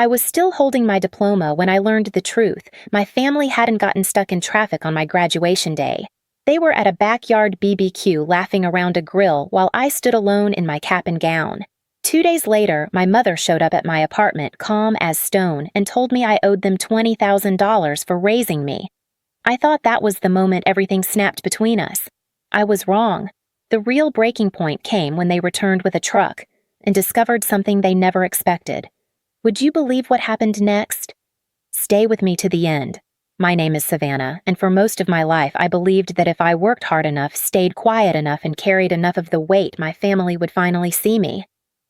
I was still holding my diploma when I learned the truth. My family hadn't gotten stuck in traffic on my graduation day. They were at a backyard BBQ laughing around a grill while I stood alone in my cap and gown. 2 days later, my mother showed up at my apartment, calm as stone, and told me I owed them $20,000 for raising me. I thought that was the moment everything snapped between us. I was wrong. The real breaking point came when they returned with a truck and discovered something they never expected. Would you believe what happened next? Stay with me to the end. My name is Savannah, and for most of my life I believed that if I worked hard enough, stayed quiet enough, and carried enough of the weight, my family would finally see me.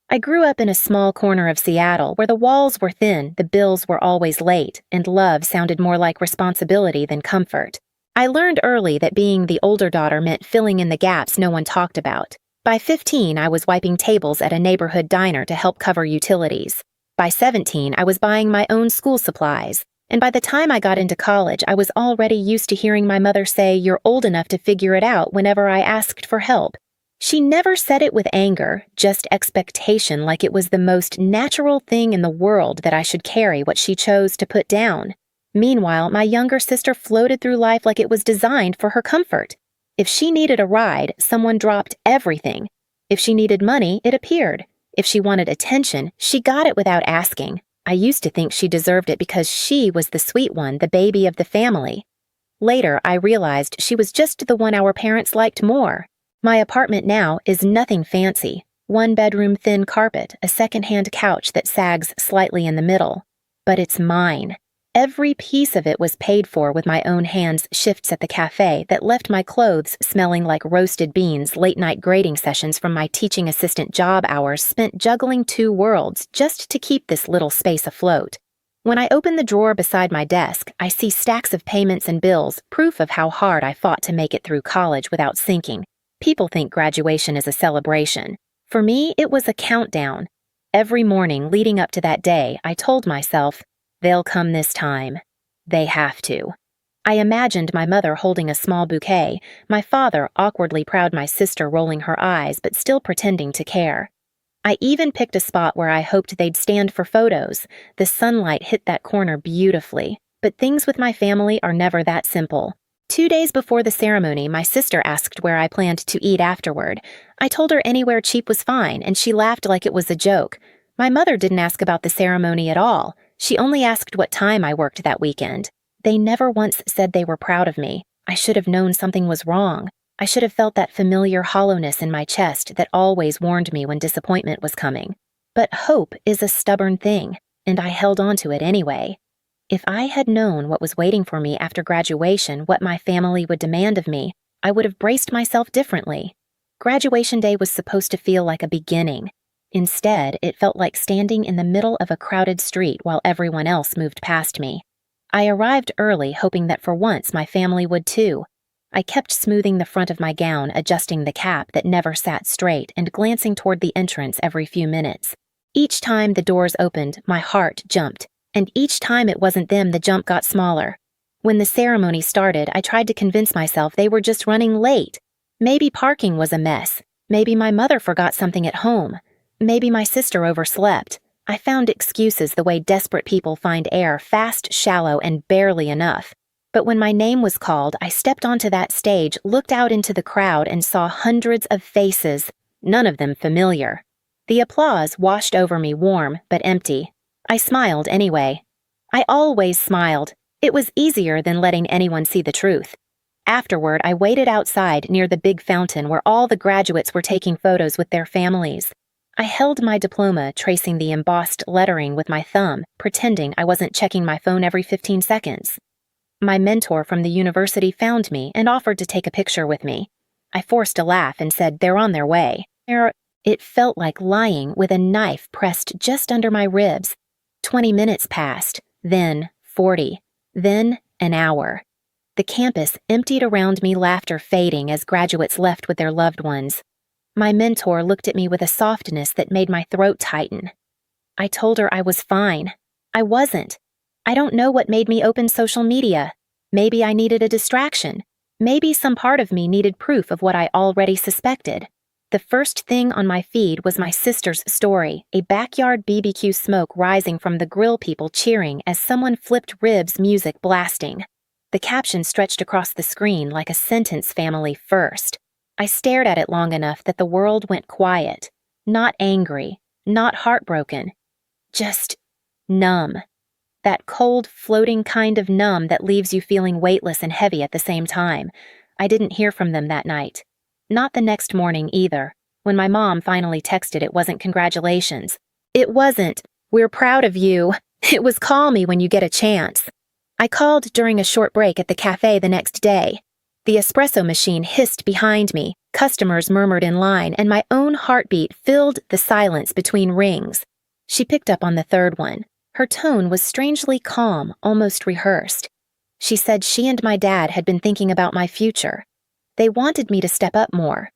I grew up in a small corner of Seattle where the walls were thin, the bills were always late, and love sounded more like responsibility than comfort. I learned early that being the older daughter meant filling in the gaps no one talked about. By 15, I was wiping tables at a neighborhood diner to help cover utilities. By 17, I was buying my own school supplies. And by the time I got into college, I was already used to hearing my mother say, "You're old enough to figure it out," whenever I asked for help. She never said it with anger, just expectation, like it was the most natural thing in the world that I should carry what she chose to put down. Meanwhile, my younger sister floated through life like it was designed for her comfort. If she needed a ride, someone dropped everything. If she needed money, it appeared. If she wanted attention, she got it without asking. I used to think she deserved it because she was the sweet one, the baby of the family. Later, I realized she was just the one our parents liked more. My apartment now is nothing fancy. One-bedroom thin carpet, a second-hand couch that sags slightly in the middle. But it's mine. Every piece of it was paid for with my own hands, shifts at the cafe that left my clothes smelling like roasted beans, late-night grading sessions from my teaching assistant job hours spent juggling two worlds just to keep this little space afloat. When I open the drawer beside my desk, I see stacks of payments and bills, proof of how hard I fought to make it through college without sinking. People think graduation is a celebration. For me, it was a countdown. Every morning leading up to that day, I told myself, they'll come this time. They have to. I imagined my mother holding a small bouquet, my father awkwardly proud, my sister rolling her eyes but still pretending to care. I even picked a spot where I hoped they'd stand for photos. The sunlight hit that corner beautifully, but things with my family are never that simple. 2 days before the ceremony, my sister asked where I planned to eat afterward. I told her anywhere cheap was fine, and she laughed like it was a joke. My mother didn't ask about the ceremony at all. She only asked what time I worked that weekend. They never once said they were proud of me. I should have known something was wrong. I should have felt that familiar hollowness in my chest that always warned me when disappointment was coming. But hope is a stubborn thing, and I held on to it anyway. If I had known what was waiting for me after graduation, what my family would demand of me, I would have braced myself differently. Graduation day was supposed to feel like a beginning. Instead, it felt like standing in the middle of a crowded street while everyone else moved past me. I arrived early, hoping that for once my family would too. I kept smoothing the front of my gown, adjusting the cap that never sat straight, and glancing toward the entrance every few minutes. Each time the doors opened, my heart jumped. And each time it wasn't them, the jump got smaller. When the ceremony started, I tried to convince myself they were just running late. Maybe parking was a mess. Maybe my mother forgot something at home. Maybe my sister overslept. I found excuses the way desperate people find air, fast, shallow, and barely enough. But when my name was called, I stepped onto that stage, looked out into the crowd, and saw hundreds of faces, none of them familiar. The applause washed over me, warm but empty. I smiled anyway. I always smiled. It was easier than letting anyone see the truth. Afterward, I waited outside near the big fountain where all the graduates were taking photos with their families. I held my diploma, tracing the embossed lettering with my thumb, pretending I wasn't checking my phone every 15 seconds. My mentor from the university found me and offered to take a picture with me. I forced a laugh and said, "They're on their way." It felt like lying with a knife pressed just under my ribs. 20 minutes passed, then 40, then an hour. The campus emptied around me, laughter fading as graduates left with their loved ones. My mentor looked at me with a softness that made my throat tighten. I told her I was fine. I wasn't. I don't know what made me open social media. Maybe I needed a distraction. Maybe some part of me needed proof of what I already suspected. The first thing on my feed was my sister's story, a backyard BBQ smoke rising from the grill, people cheering as someone flipped ribs, music blasting. The caption stretched across the screen like a sentence, family first. I stared at it long enough that the world went quiet. Not angry, not heartbroken, just numb. That cold, floating kind of numb that leaves you feeling weightless and heavy at the same time. I didn't hear from them that night. Not the next morning either. When my mom finally texted, it wasn't congratulations. It wasn't, "We're proud of you." It was, "Call me when you get a chance." I called during a short break at the cafe the next day. The espresso machine hissed behind me, customers murmured in line, and my own heartbeat filled the silence between rings. She picked up on the third one. Her tone was strangely calm, almost rehearsed. She said she and my dad had been thinking about my future. They wanted me to step up more.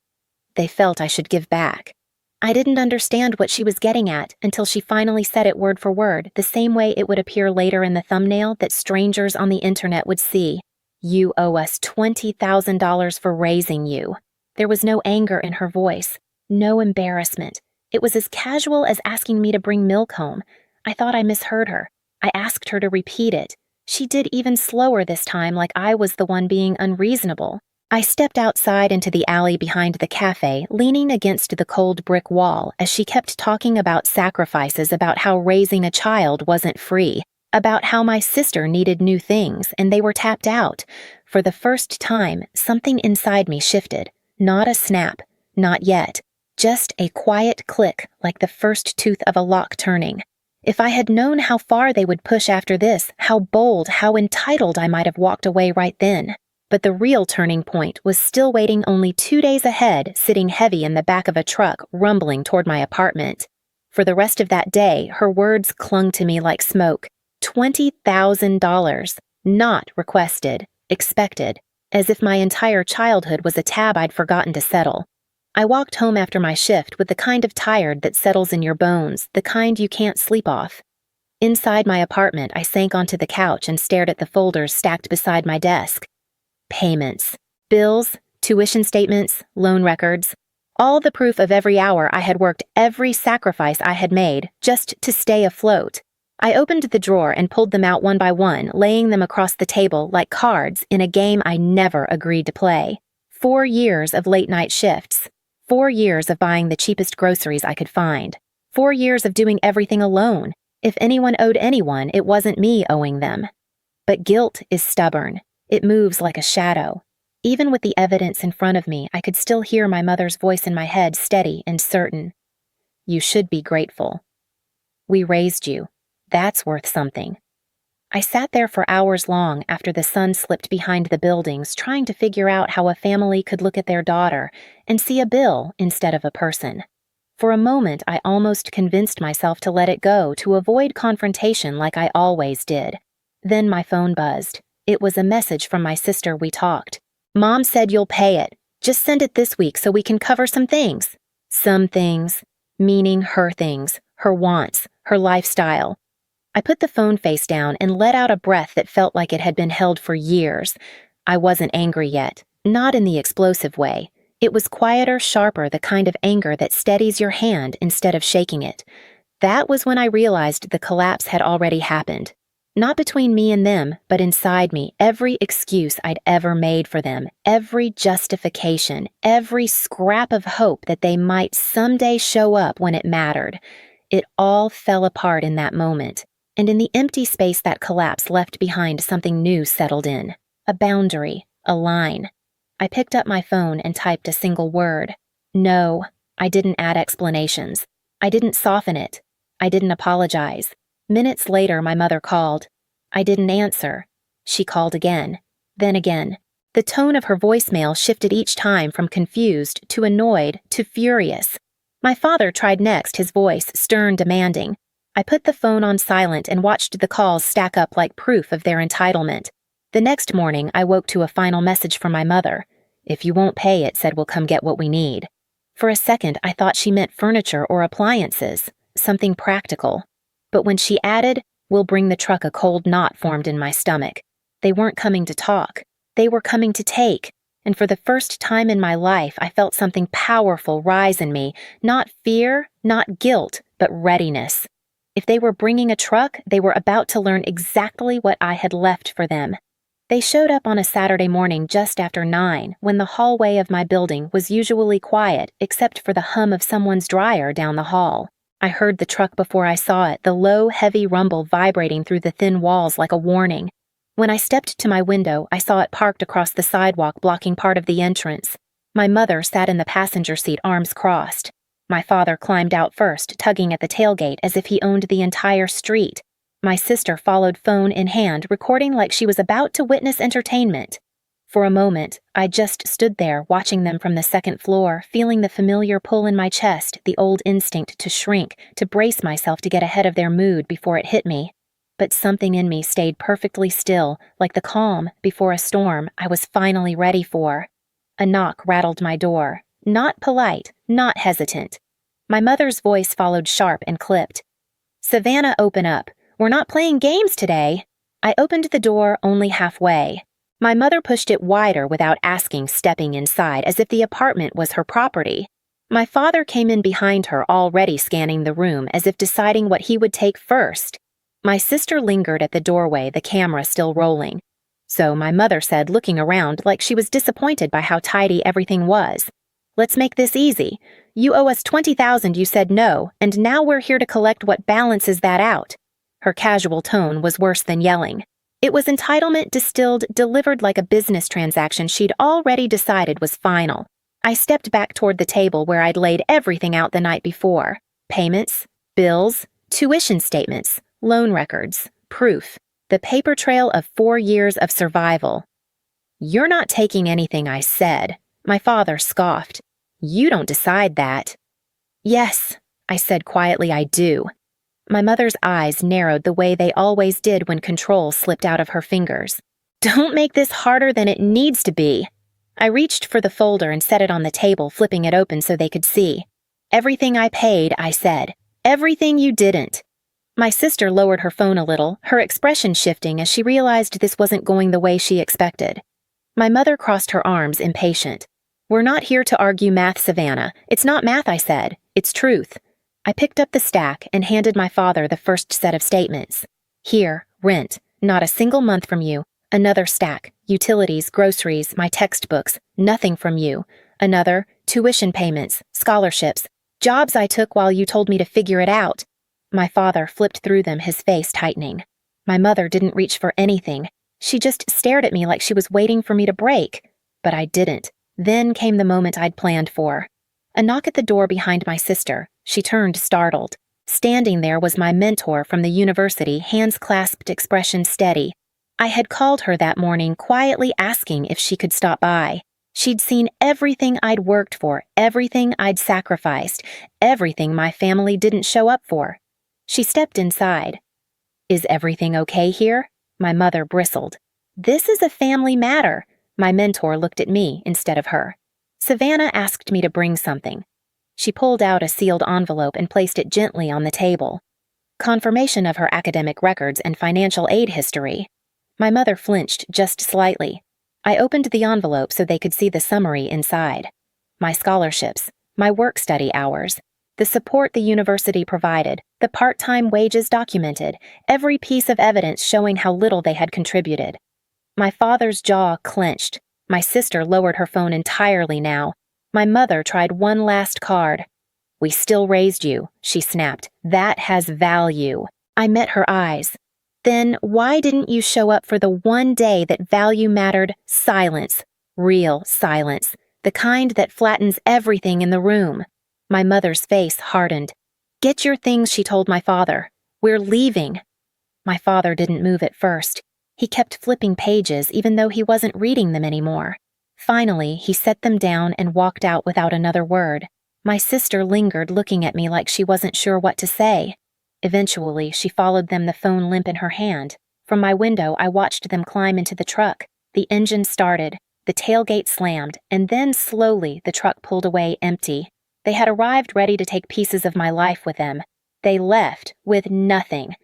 They felt I should give back. I didn't understand what she was getting at until she finally said it word for word, the same way it would appear later in the thumbnail that strangers on the internet would see. "You owe us $20,000 for raising you." There was no anger in her voice, no embarrassment. It was as casual as asking me to bring milk home. I thought I misheard her. I asked her to repeat it. She did even slower this time, like I was the one being unreasonable. I stepped outside into the alley behind the cafe, leaning against the cold brick wall as she kept talking about sacrifices, about how raising a child wasn't free, about how my sister needed new things and they were tapped out. For the first time, something inside me shifted. Not a snap, not yet. Just a quiet click, like the first tooth of a lock turning. If I had known how far they would push after this, how bold, how entitled, I might have walked away right then. But the real turning point was still waiting only 2 days ahead, sitting heavy in the back of a truck, rumbling toward my apartment. For the rest of that day, her words clung to me like smoke. $20,000. Not requested, expected, as if my entire childhood was a tab I'd forgotten to settle. I walked home after my shift with the kind of tired that settles in your bones, the kind you can't sleep off. Inside my apartment, I sank onto the couch and stared at the folders stacked beside my desk. Payments, bills, tuition statements, loan records, all the proof of every hour I had worked, every sacrifice I had made, just to stay afloat. I opened the drawer and pulled them out one by one, laying them across the table like cards in a game I never agreed to play. 4 years of late-night shifts. 4 years of buying the cheapest groceries I could find. 4 years of doing everything alone. If anyone owed anyone, it wasn't me owing them. But guilt is stubborn. It moves like a shadow. Even with the evidence in front of me, I could still hear my mother's voice in my head, steady and certain. "You should be grateful. We raised you. That's worth something." I sat there for hours long after the sun slipped behind the buildings, trying to figure out how a family could look at their daughter and see a bill instead of a person. For a moment, I almost convinced myself to let it go, to avoid confrontation like I always did. Then my phone buzzed. It was a message from my sister. We talked. "Mom said you'll pay it. Just send it this week so we can cover some things." Some things, meaning her things, her wants, her lifestyle. I put the phone face down and let out a breath that felt like it had been held for years. I wasn't angry yet, not in the explosive way. It was quieter, sharper, the kind of anger that steadies your hand instead of shaking it. That was when I realized the collapse had already happened. Not between me and them, but inside me, every excuse I'd ever made for them, every justification, every scrap of hope that they might someday show up when it mattered. It all fell apart in that moment, and in the empty space that collapse left behind, something new settled in. A boundary, a line. I picked up my phone and typed a single word. No, I didn't add explanations. I didn't soften it. I didn't apologize. Minutes later, my mother called. I didn't answer. She called again, then again. The tone of her voicemail shifted each time from confused to annoyed to furious. My father tried next, his voice stern, demanding. I put the phone on silent and watched the calls stack up like proof of their entitlement. The next morning, I woke to a final message from my mother. "If you won't pay, it said we'll come get what we need." For a second, I thought she meant furniture or appliances, something practical. But when she added, "We'll bring the truck," a cold knot formed in my stomach. They weren't coming to talk. They were coming to take. and for the first time in my life, I felt something powerful rise in me, not fear, not guilt, but readiness. If they were bringing a truck, they were about to learn exactly what I had left for them. They showed up on a Saturday morning just after 9, when the hallway of my building was usually quiet except for the hum of someone's dryer down the hall. I heard the truck before I saw it, the low, heavy rumble vibrating through the thin walls like a warning. When I stepped to my window, I saw it parked across the sidewalk, blocking part of the entrance. My mother sat in the passenger seat, arms crossed. My father climbed out first, tugging at the tailgate as if he owned the entire street. My sister followed, phone in hand, recording like she was about to witness entertainment. For a moment, I just stood there, watching them from the second floor, feeling the familiar pull in my chest, the old instinct to shrink, to brace myself to get ahead of their mood before it hit me. But something in me stayed perfectly still, like the calm before a storm I was finally ready for. A knock rattled my door. Not polite, not hesitant. My mother's voice followed, sharp and clipped. "Savannah, open up. We're not playing games today." I opened the door only halfway. My mother pushed it wider without asking, stepping inside as if the apartment was her property. My father came in behind her, already scanning the room as if deciding what he would take first. My sister lingered at the doorway, the camera still rolling. So my mother said, looking around like she was disappointed by how tidy everything was, "Let's make this easy. You owe us $20,000, you said no, and now we're here to collect what balances that out." Her casual tone was worse than yelling. It was entitlement distilled, delivered like a business transaction she'd already decided was final. I stepped back toward the table where I'd laid everything out the night before. Payments, bills, tuition statements, loan records, proof, the paper trail of 4 years of survival. "You're not taking anything I said," my father scoffed. "You don't decide that." "Yes," I said quietly, "I do." My mother's eyes narrowed the way they always did when control slipped out of her fingers. "Don't make this harder than it needs to be." I reached for the folder and set it on the table, flipping it open so they could see. "Everything I paid," I said. "Everything you didn't." My sister lowered her phone a little, her expression shifting as she realized this wasn't going the way she expected. My mother crossed her arms, impatient. "We're not here to argue math, Savannah. It's not math," I said. "It's truth." I picked up the stack and handed my father the first set of statements. "Here, rent, not a single month from you. Another stack, utilities, groceries, my textbooks, nothing from you. Another, tuition payments, scholarships, jobs I took while you told me to figure it out." My father flipped through them, his face tightening. My mother didn't reach for anything. She just stared at me like she was waiting for me to break. But I didn't. Then came the moment I'd planned for. A knock at the door behind my sister. She turned, startled. Standing there was my mentor from the university, hands clasped, expression steady. I had called her that morning, quietly asking if she could stop by. She'd seen everything I'd worked for, everything I'd sacrificed, everything my family didn't show up for. She stepped inside. "Is everything okay here?" My mother bristled. "This is a family matter." My mentor looked at me instead of her. "Savannah asked me to bring something." She pulled out a sealed envelope and placed it gently on the table. Confirmation of her academic records and financial aid history. My mother flinched just slightly. I opened the envelope so they could see the summary inside. My scholarships, my work-study hours, the support the university provided, the part-time wages documented, every piece of evidence showing how little they had contributed. My father's jaw clenched. My sister lowered her phone entirely now. My mother tried one last card. "We still raised you," she snapped. "That has value." I met her eyes. "Then why didn't you show up for the one day that value mattered? Silence. Real silence. The kind that flattens everything in the room." My mother's face hardened. "Get your things," she told my father. "We're leaving." My father didn't move at first. He kept flipping pages even though he wasn't reading them anymore. Finally, he set them down and walked out without another word. My sister lingered, looking at me like she wasn't sure what to say. Eventually, she followed them, the phone limp in her hand. From my window, I watched them climb into the truck. The engine started, the tailgate slammed, and then slowly the truck pulled away empty. They had arrived ready to take pieces of my life with them. They left with nothing.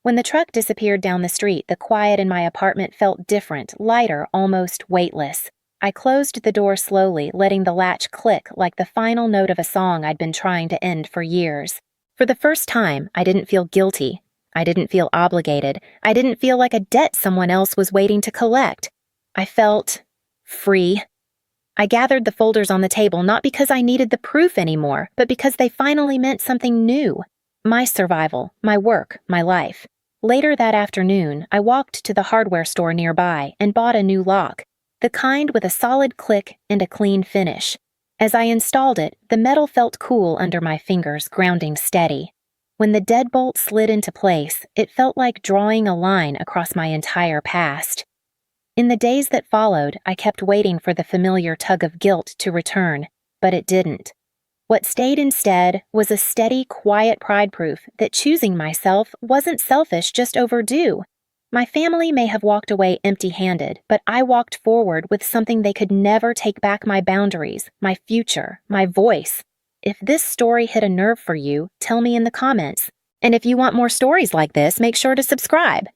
When the truck disappeared down the street, the quiet in my apartment felt different, lighter, almost weightless. I closed the door slowly, letting the latch click like the final note of a song I'd been trying to end for years. For the first time, I didn't feel guilty. I didn't feel obligated. I didn't feel like a debt someone else was waiting to collect. I felt free. I gathered the folders on the table not because I needed the proof anymore, but because they finally meant something new. My survival, my work, my life. Later that afternoon, I walked to the hardware store nearby and bought a new lock, the kind with a solid click and a clean finish. As I installed it, the metal felt cool under my fingers, grounding steady. When the deadbolt slid into place, it felt like drawing a line across my entire past. In the days that followed, I kept waiting for the familiar tug of guilt to return, but it didn't. What stayed instead was a steady, quiet pride proof that choosing myself wasn't selfish, just overdue. My family may have walked away empty-handed, but I walked forward with something they could never take back: my boundaries, my future, my voice. If this story hit a nerve for you, tell me in the comments. And if you want more stories like this, make sure to subscribe.